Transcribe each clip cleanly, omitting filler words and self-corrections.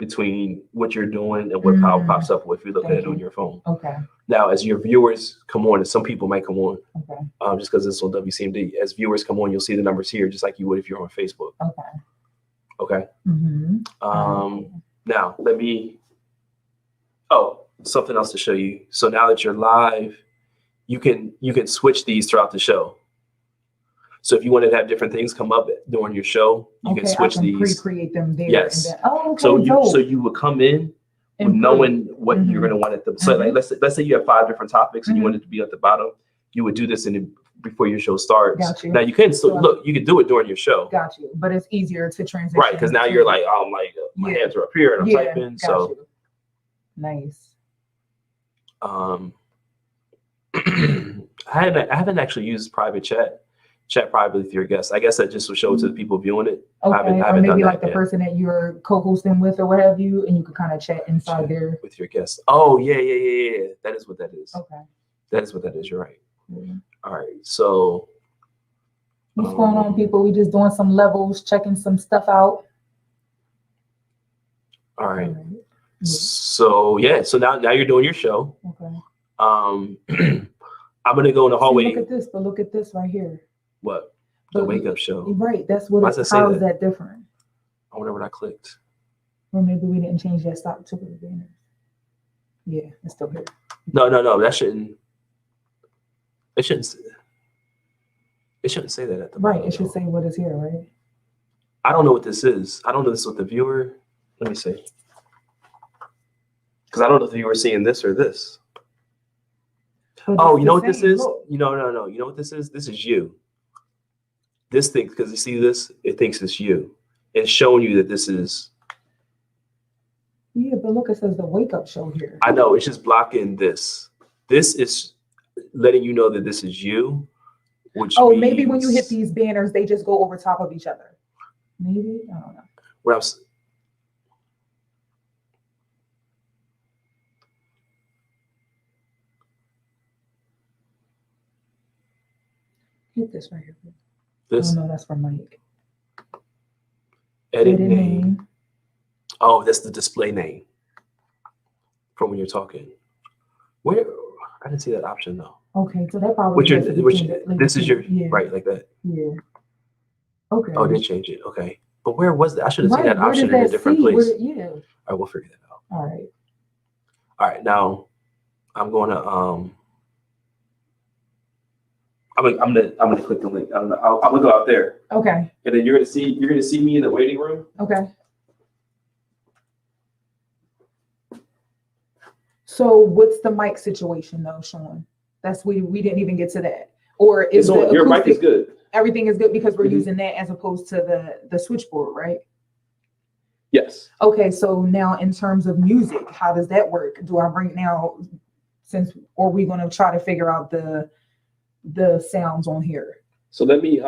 between what you're doing and what pops up if you look at it on your phone. Okay. Now, as your viewers come on, and some people might come on, okay. Just because it's on WCMD, as viewers come on, you'll see the numbers here, just like you would if you're on Facebook. Okay. Okay. Mm-hmm. Now let me. Oh, something else to show you. So now that you're live, you can switch these throughout the show. So if you wanted to have different things come up during your show, you can switch these. Pre-create them there. Yes. And then, oh, okay. So you would come in with knowing what you're going to want at the. So like let's say you have 5 different topics and you want it to be at the bottom. You would do this before your show starts. Got you. Now you can still look. You can do it during your show. Got you. But it's easier to transition. Right, because now you're like, oh, my hands are up here and I'm typing. So you. Nice. I haven't actually used private chat privately with your guests. I guess that just will show it to the people viewing it. Okay. I haven't or maybe done like that the person that you're co-hosting with or what have you, and you could kind of chat inside there with your guests. Oh yeah. That is what that is. Okay. That is what that is. You're right. Mm-hmm. All right. So what's going on, people? We just doing some levels, checking some stuff out. All right. So so now you're doing your show. Okay. I'm gonna go in the hallway. Look at this right here. What? The wake up show. Right. That's what it is. How is that different? I wonder what I clicked. Or maybe we didn't change that stop to the banner. Yeah, it's still here. No. That shouldn't. It shouldn't say that at the right. It should say what is here, right? I don't know what this is. I don't know this with the viewer. Let me see. Because I don't know if the viewer is seeing this or this. Oh, you know what this is? No. You know what this is? This is you. This thing, because you see this, it thinks it's you. It's showing you that this is. Yeah, but look, it says the wake up show here. I know, it's just blocking this. This is letting you know that this is you. Which means, maybe when you hit these banners, they just go over top of each other. Maybe, I don't know. What else? Hit this right here. This? Oh, no, that's for Mike. Edit name. Oh, that's the display name from when you're talking. Where? I didn't see that option though. Okay, so that probably. This is your right, like that. Yeah. Okay. Oh, they changed it. Okay, but where was that? I should have seen that option in a different place. Yeah. All right, we'll figure that out. All right. All right, now I'm going to I'm gonna click the link. I'm gonna go out there. Okay. And then you're gonna see me in the waiting room. Okay. So what's the mic situation though, Sean? That's we didn't even get to that. Or is your mic is good? Everything is good because we're using that as opposed to the switchboard, right? Yes. Okay, so now in terms of music, how does that work? Do I bring now or are we gonna try to figure out the sounds on here? So let me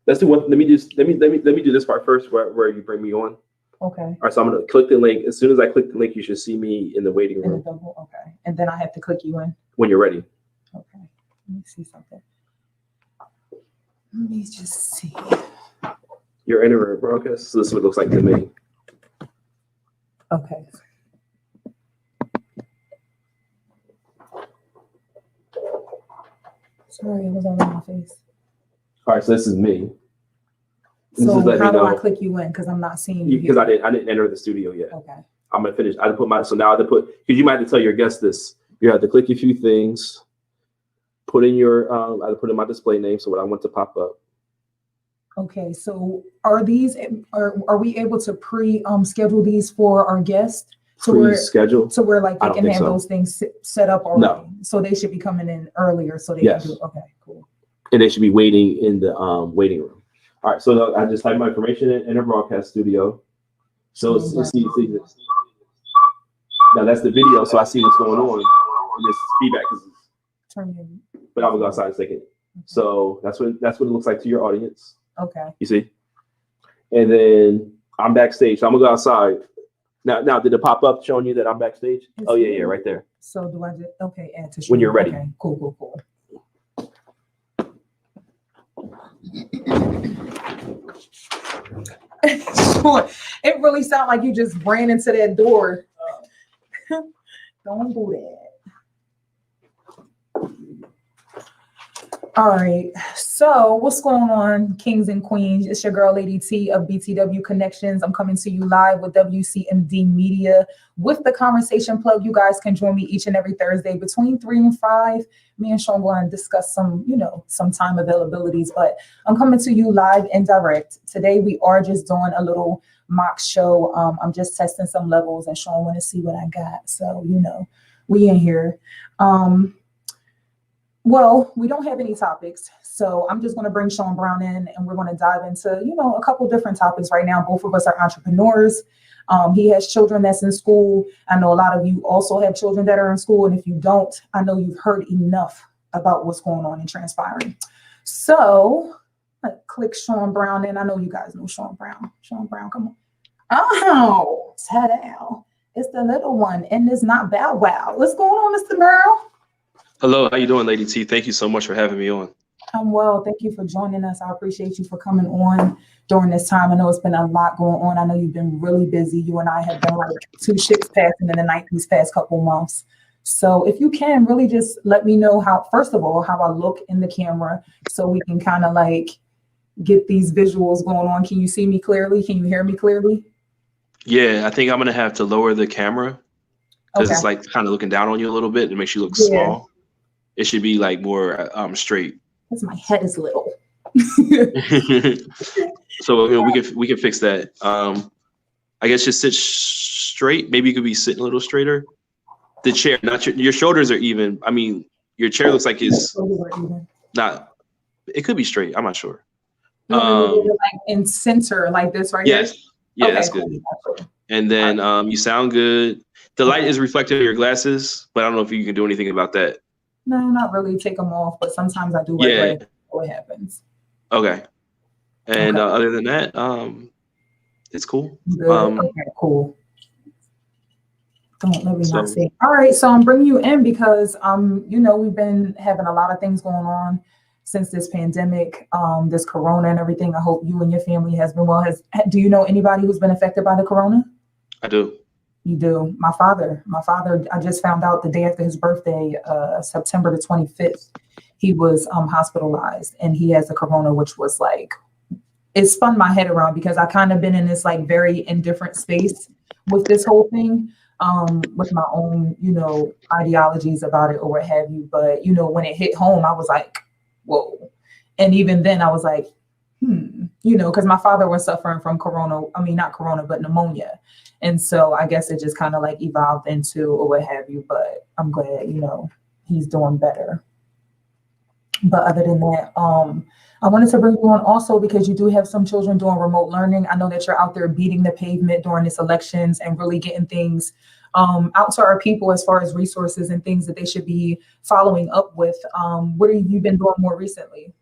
let's do one. Let me do this part first where you bring me on. Okay. All right, so I'm gonna click the link. As soon as I click the link, you should see me in the waiting room. Okay. And then I have to click you in. When you're ready. Okay. Let me see something. Let me just see. You're in a broadcast. So this is what it looks like to me. Okay. Sorry, it was all on my face. All right, so this is me. So how do I click you in? Because I'm not seeing you. Because I didn't enter the studio yet. Okay. I'm gonna finish. I put because you might have to tell your guests this. You have to click a few things. Put in your I put in my display name, so what I want to pop up. Okay, so are we able to schedule these for our guests? So we're like they can have those things set up already. No. So they should be coming in earlier so they can do it. Okay, cool. And they should be waiting in the waiting room. All right, so I just type my information in a broadcast studio. So see now that's the video, so I see what's going on. And this feedback but I'm gonna go outside a second. Okay. So that's what it looks like to your audience. Okay. You see? And then I'm backstage. So I'm gonna go outside. Now, did it pop up showing you that I'm backstage? Oh yeah, right there. So do I just add to when you're ready? Okay, cool. It really sounded like you just ran into that door. Don't do that. All right. So what's going on, kings and queens? It's your girl, Lady T of BTW Connections. I'm coming to you live with WCMD Media with the conversation plug. You guys can join me each and every Thursday between 3 and 5. Me and Sean going to discuss some time availabilities, but I'm coming to you live and direct. Today, we are just doing a little mock show. I'm just testing some levels and Sean want to see what I got. So, we in here. Well, we don't have any topics, so I'm just going to bring Sean Browm in and we're going to dive into, a couple different topics right now. Both of us are entrepreneurs. He has children that's in school. I know a lot of you also have children that are in school. And if you don't, I know you've heard enough about what's going on and transpiring. So click Sean Browm in. I know you guys know Sean Browm. Sean Browm, come on. Oh, ta-da. It's the little one and it's not Bow Wow. What's going on, Mr. Browm? Hello, how you doing, Lady T? Thank you so much for having me on. I'm well. Thank you for joining us. I appreciate you for coming on during this time. I know it's been a lot going on. I know you've been really busy. You and I have been like 2 ships passing in the night these past couple months. So if you can really just let me know first of all, how I look in the camera so we can kind of like get these visuals going on. Can you see me clearly? Can you hear me clearly? Yeah, I think I'm going to have to lower the camera because It's like kind of looking down on you a little bit. It makes you look small. It should be like more straight. Because my head is little. So we can fix that. I guess just sit straight. Maybe you could be sitting a little straighter. The chair, not your shoulders are even. I mean, your chair looks like it's not. It could be straight. I'm not sure. Like in center, like this right here. Yes. Yeah, that's good. And then you sound good. The light is reflected in your glasses, but I don't know if you can do anything about that. No, not really. Take them off, but sometimes I do. What happens? Okay. And other than that, it's cool. Okay, cool. Don't let me not say. All right, so I'm bringing you in because we've been having a lot of things going on since this pandemic, this corona and everything. I hope you and your family has been well. Do you know anybody who's been affected by the corona? I do. You do. My father, I just found out the day after his birthday, September the 25th, he was hospitalized and he has the corona, which was like, it spun my head around because I kind of been in this like very indifferent space with this whole thing, with my own, ideologies about it or what have you. But, when it hit home, I was like, whoa. And even then I was like, because my father was suffering from not corona, but pneumonia. And so I guess it just kind of like evolved into or what have you, but I'm glad, he's doing better. But other than that, I wanted to bring you on also because you do have some children doing remote learning. I know that you're out there beating the pavement during this elections and really getting things out to our people as far as resources and things that they should be following up with. What have you been doing more recently?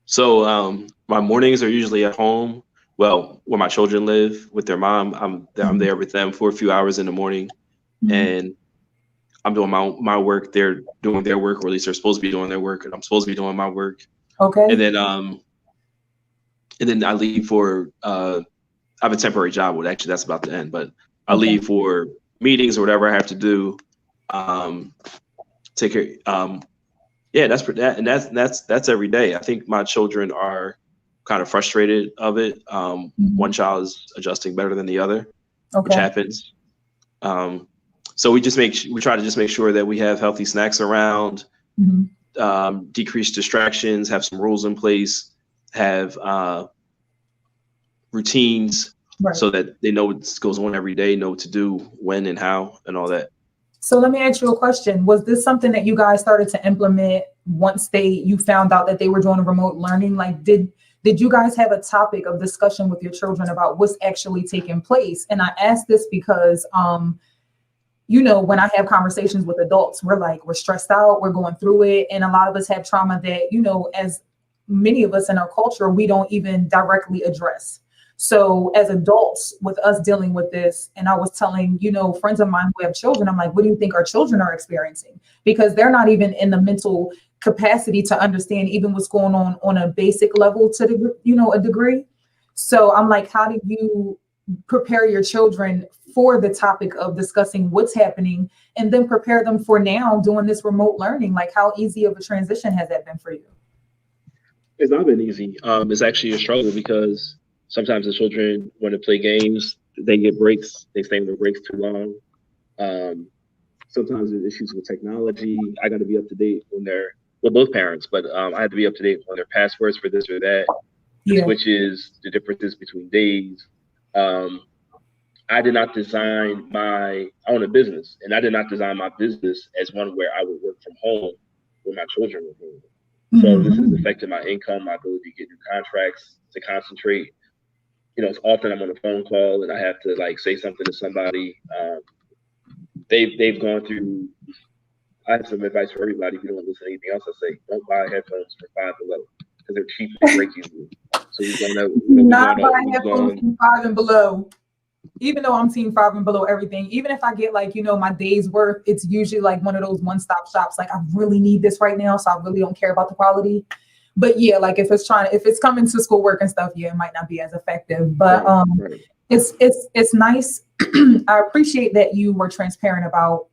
So my mornings are usually at home. Well, where my children live with their mom, I'm there with them for a few hours in the morning, and I'm doing my work. They're doing their work, or at least they're supposed to be doing their work, and I'm supposed to be doing my work. Okay. And then I leave for I have a temporary job. Well, actually, that's about to end, but I leave for meetings or whatever I have to do. Take care. That's for that, and that's every day. I think my children are kind of frustrated of it. One child is adjusting better than the other, which happens. So we try to just make sure that we have healthy snacks around, decrease distractions, have some rules in place, have routines so that they know what goes on every day, know what to do, when and how, and all that. So let me ask you a question. Was this something that you guys started to implement once you found out that they were doing remote learning? Like, did you guys have a topic of discussion with your children about what's actually taking place? And I ask this because, when I have conversations with adults, we're stressed out, we're going through it. And a lot of us have trauma that, as many of us in our culture, we don't even directly address. So as adults, with us dealing with this, and I was telling, friends of mine who have children, I'm like, what do you think our children are experiencing? Because they're not even in the mental capacity to understand even what's going on a basic level to the, a degree. So I'm like, how do you prepare your children for the topic of discussing what's happening and then prepare them for now doing this remote learning? Like, how easy of a transition has that been for you? It's not been easy. It's actually a struggle because sometimes the children want to play games, they get breaks, they stay in the breaks too long. Sometimes there's issues with technology. I got to be up to date on both parents, but I had to be up to date on their passwords for this or that, the switches, the differences between days. I did not design I own a business, and I did not design my business as one where I would work from home when my children were home. So this has affected my income, my ability to get new contracts, to concentrate. It's often I'm on a phone call and I have to like say something to somebody. They've gone through. I have some advice for everybody. If you don't listen to anything else I say, don't buy headphones for $5 below because they're cheap and break easily. So not buy headphones from $5 and below. Even though I'm seeing $5 and below everything, even if I get like, my day's worth, it's usually like one of those one-stop shops. Like I really need this right now. So I really don't care about the quality. But yeah, like if it's coming to schoolwork and stuff, yeah, it might not be as effective. But right. It's nice. I appreciate that you were transparent about,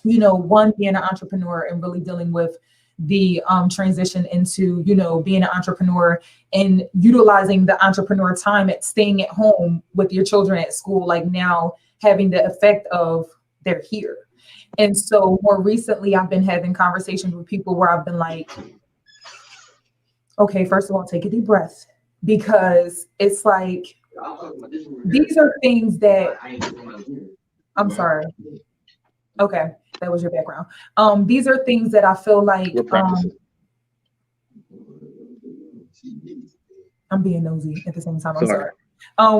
one, being an entrepreneur and really dealing with the transition into, being an entrepreneur and utilizing the entrepreneur time at staying at home with your children at school, like now having the effect of they're here. And so more recently, I've been having conversations with people where I've been like, okay, first of all, take a deep breath, because it's like, these are things that, I'm sorry. Okay, that was your background. These are things that I feel like I'm being nosy at the same time. I'm sorry.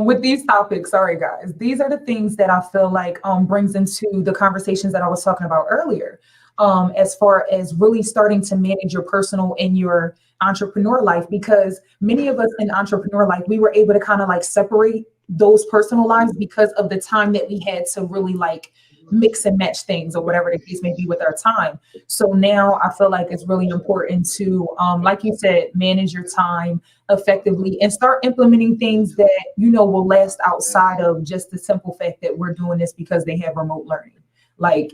With these topics, sorry guys, these are the things that I feel like brings into the conversations that I was talking about earlier. As far as really starting to manage your personal and your entrepreneur life, because many of us in entrepreneur life, we were able to kind of like separate those personal lives because of the time that we had to really like mix and match things or whatever the case may be with our time. So now I feel like it's really important to, like you said, manage your time effectively and start implementing things that, will last outside of just the simple fact that we're doing this because they have remote learning. Like,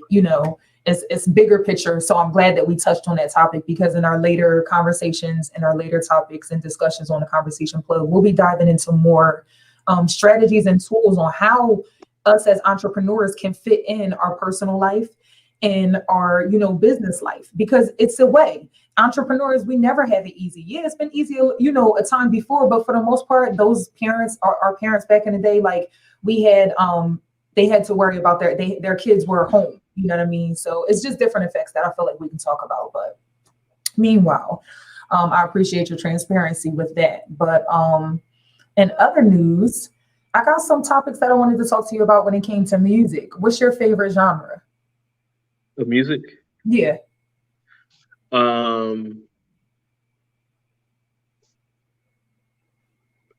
it's bigger picture. So I'm glad that we touched on that topic, because in our later conversations and our later topics and discussions on the Conversation Plug, we'll be diving into more strategies and tools on how us as entrepreneurs can fit in our personal life and our, business life, because it's a way. Entrepreneurs, we never have it easy. Yeah, it's been easy, a time before, but for the most part, those parents, our parents back in the day, like we had, they had to worry about their kids were home. You know what I mean? So it's just different effects that I feel like we can talk about. But meanwhile, I appreciate your transparency with that. But in other news, I got some topics that I wanted to talk to you about when it came to music. What's your favorite genre of music? Yeah. I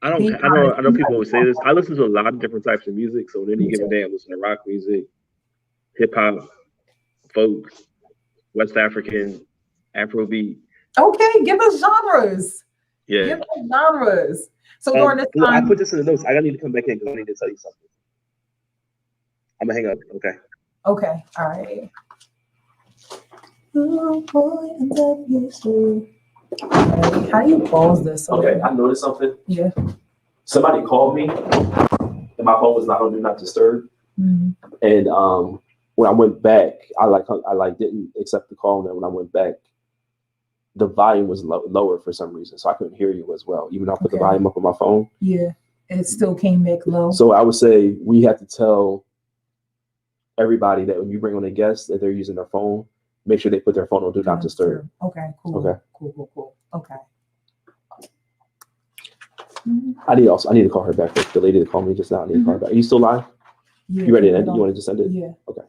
know people always say this. I listen to a lot of different types of music. So on any given day, I listen to rock music, hip hop, folk, West African, Afrobeat. Okay, give us genres. Yeah. Give us genres. So during this time, I put this in the notes. I need to come back in because I need to tell you something. I'm gonna hang up. Okay. Okay. All right. How do you pause this? Okay, I noticed something. Yeah. Somebody called me, and my phone was not on Do Not Disturb. Mm-hmm. And when I went back, I didn't accept the call. And then when I went back, the volume was lower for some reason, so I couldn't hear you as well. Even though I put the volume up on my phone. Yeah, it still came back low. So I would say we have to tell everybody that when you bring on a guest that they're using their phone, make sure they put their phone on Do Not Disturb. Okay, cool. Okay, cool. Okay. I need to call her back. The lady that called me just now, I need to call her back. Are you still live? Yeah. You ready to end it? You want to just end it? Yeah. Okay.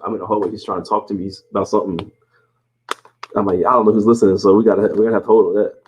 I'm in the hallway. He's trying to talk to me about something. I'm like, I don't know who's listening, so we're gonna have to hold on that.